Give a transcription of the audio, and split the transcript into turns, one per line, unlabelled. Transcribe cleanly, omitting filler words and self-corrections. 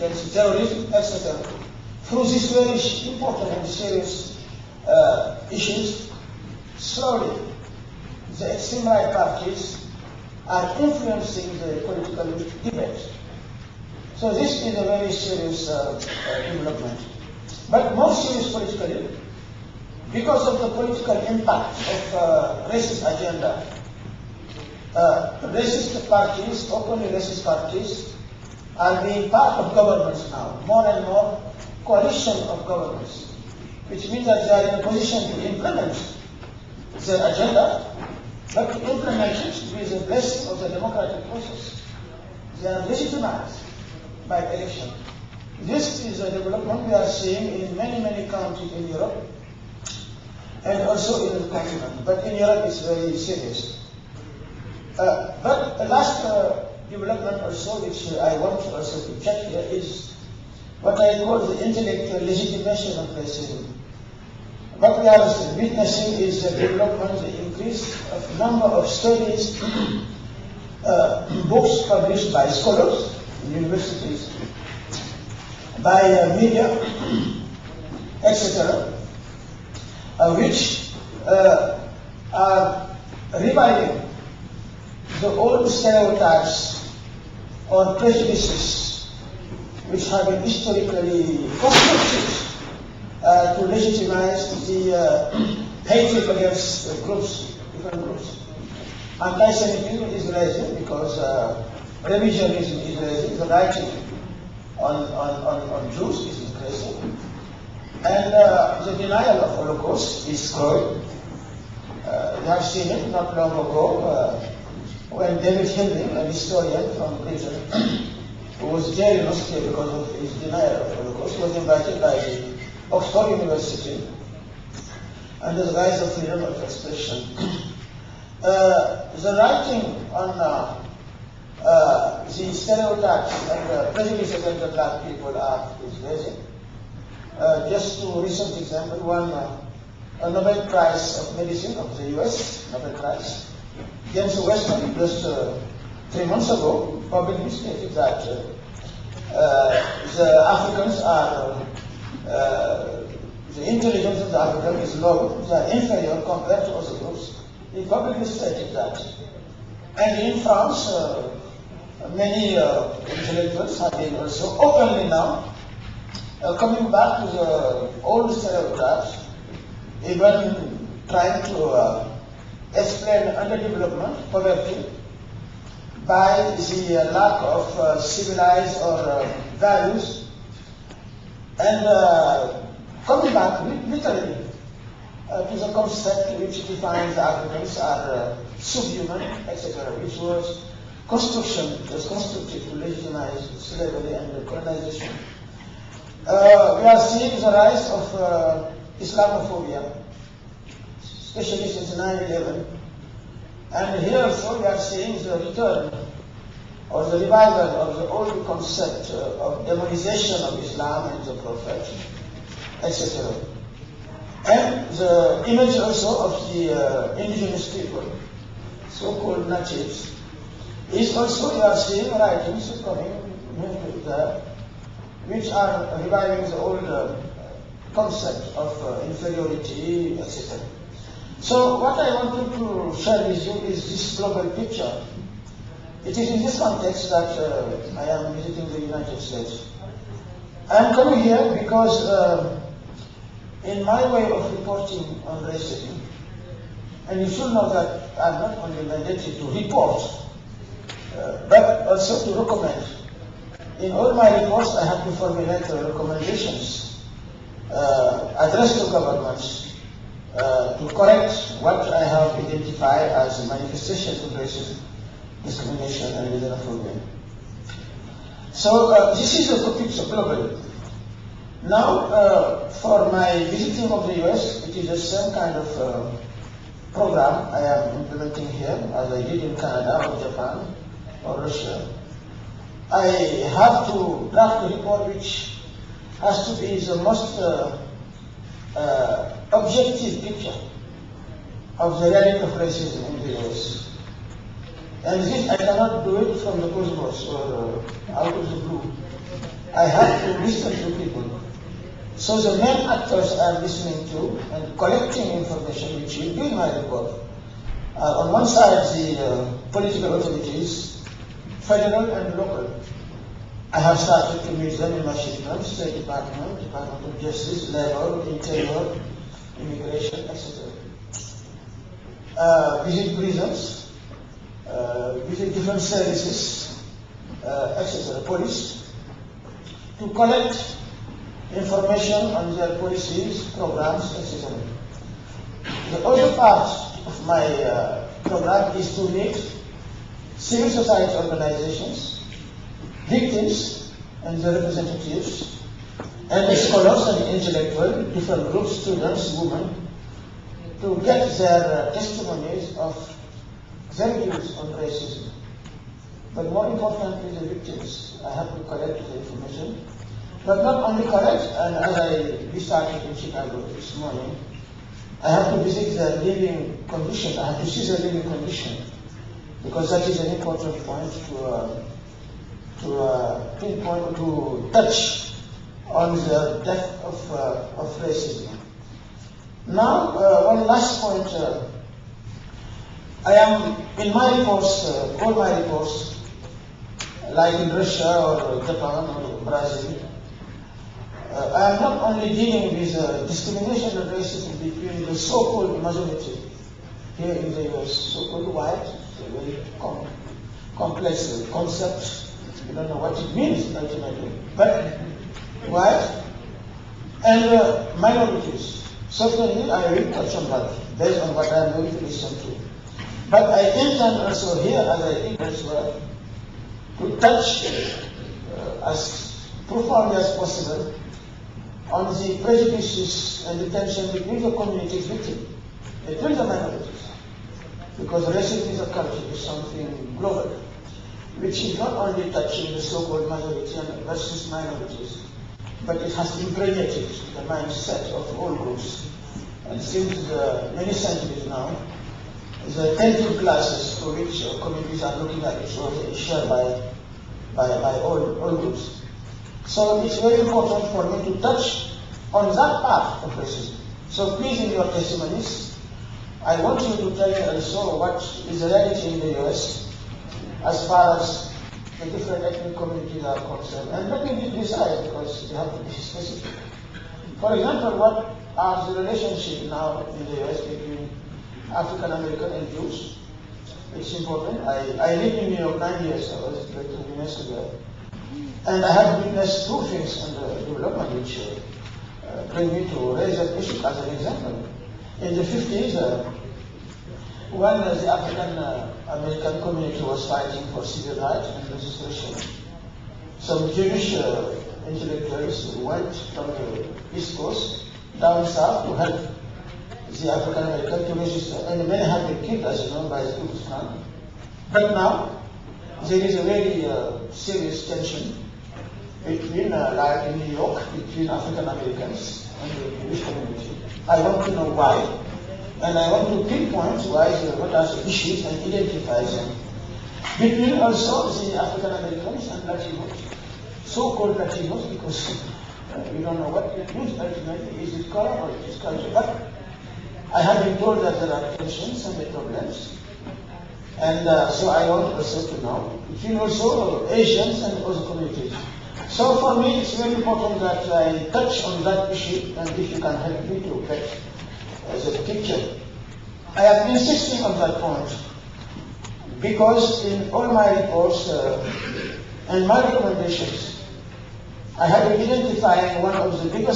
against terrorism, etc. Through these very important and serious issues, slowly the extreme right parties are influencing the political debate. So this is a very serious development. But more serious politically, because of the political impact of racist agenda, racist parties, openly racist parties, are being part of governments now, more and more coalition of governments, which means that they are in a position to implement their agenda, but to implement it with the blessing of the democratic process. They are legitimized by election. This is a development we are seeing in many, many countries in Europe and also in the continent. But in Europe it's very serious. But the last development also, which I want also to check here, is what I call the intellectual legitimation of racism. What we are witnessing is the development, the increase of number of studies, books published by scholars in universities, by media, etc., which are reviving the old stereotypes or prejudices which have been historically constructed to legitimize the hatred against groups, different groups. Anti-Semitism is rising because revisionism is rising, the writing on Jews is increasing, and the denial of Holocaust is growing. You have seen it not long ago when David Hilding, an historian from Britain, who was jailed in Austria because of his denial of Holocaust, was invited by the Oxford University under the guise of freedom of expression. The writing on the stereotypes and prejudice against the black people is rising. Just two recent examples. One, a Nobel Prize of Medicine of the US, Nobel Prize. James Weston, just 3 months ago, publicly stated that the Africans are, the intelligence of the African is low, they are inferior compared to other groups. He publicly stated that. And in France, many intellectuals have been also openly now coming back to the old stereotypes, even trying to explain underdevelopment, poverty, by the lack of civilized or values, and coming back literally to the concept which defines the Africans are subhuman, etc., which was constructed to legitimize slavery and colonization. We are seeing the rise of Islamophobia, especially since 9/11. And here also we are seeing the return or the revival of the old concept of demonization of Islam and the Prophet, etc. And the image also of the indigenous people, so-called natives, is also, we are seeing writings coming there, which are reviving the old concept of inferiority, etc. So what I wanted to share with you is this global picture. It is in this context that I am visiting the United States. I am coming here because in my way of reporting on racism, and you should know that I'm not only mandated to report, but also to recommend. In all my reports, I have to formulate recommendations addressed to governments to correct what I have identified as manifestations of racism, discrimination, and xenophobia. So this is a picture globally. Now, for my visiting of the US, it is the same kind of program I am implementing here as I did in Canada or Japan or Russia. I have to draft a report which has to be the most objective picture of the reality of racism in the US. And this, I cannot do it from the cosmos or out of the blue. I have to listen to people. So the main actors I'm listening to and collecting information, which will be in my report, are on one side the political authorities, federal and local. I have started to meet them in my shipment, State Department, Department of Justice, Labor, Interior, Immigration, etc. Visit prisons, visit different services, etc., police, to collect information on their policies, programs, etc. The other part of my program is to meet civil society organizations, victims and their representatives, and the scholars and intellectuals, different groups, students, women, to get their testimonies of their views on racism. But more importantly, the victims. I have to collect the information. But not only collect, and as we started in Chicago this morning, I have to visit their living condition. I have to see their living condition, because that is an important point to pinpoint, to touch on the depth of racism. Now, one last point. I am, in my reports, all my reports, like in Russia or Japan or Brazil, I am not only dealing with discrimination and racism between the so-called majority here in the US, so-called white, it's a very complex concept. You don't know what it means ultimately, but white and minorities. Certainly, I will touch on that based on what I am going to listen to. But I intend also here, as I did elsewhere, to touch as profoundly as possible on the prejudices and the tension between the communities victims, between the minorities. Because racism is a culture, is something global, which is not only touching the so-called majority versus minorities, but it has impregnated the mindset of all groups. And since many centuries now, the tension classes for which communities are looking at it is shared by all groups. So it's very important for me to touch on that part of racism. So please, in your testimonies, I want you to tell me also what is the reality in the US as far as the different ethnic communities are concerned. And let me be precise, because you have to be specific. For example, what are the relationships now in the US between African American and Jews? It's important. I lived in New York 9 years. I was director of UNESCO there. And I have witnessed two things in the development which bring me to raise that issue as an example. In the 50s, when the African American community was fighting for civil rights and registration, some Jewish intellectuals went from the East Coast down south to help the African American to register, and many have been killed, as you know, by the Ku Klux Klan. But now, there is a very serious tension between, like in New York, between African Americans and the Jewish community. I want to know why, and I want to pinpoint why, what are the issues, and identify them. Between also the African Americans and Latinos, so-called Latinos, because we don't know what it means ultimately. Is it color or it is culture? But I have been told that there are tensions and problems. And so I want also to know between also Asians and other communities. So for me, it's very important that I touch on that issue, and if you can help me to get the picture. I have been insisting on that point because in all my reports and my recommendations, I have been identifying one of the biggest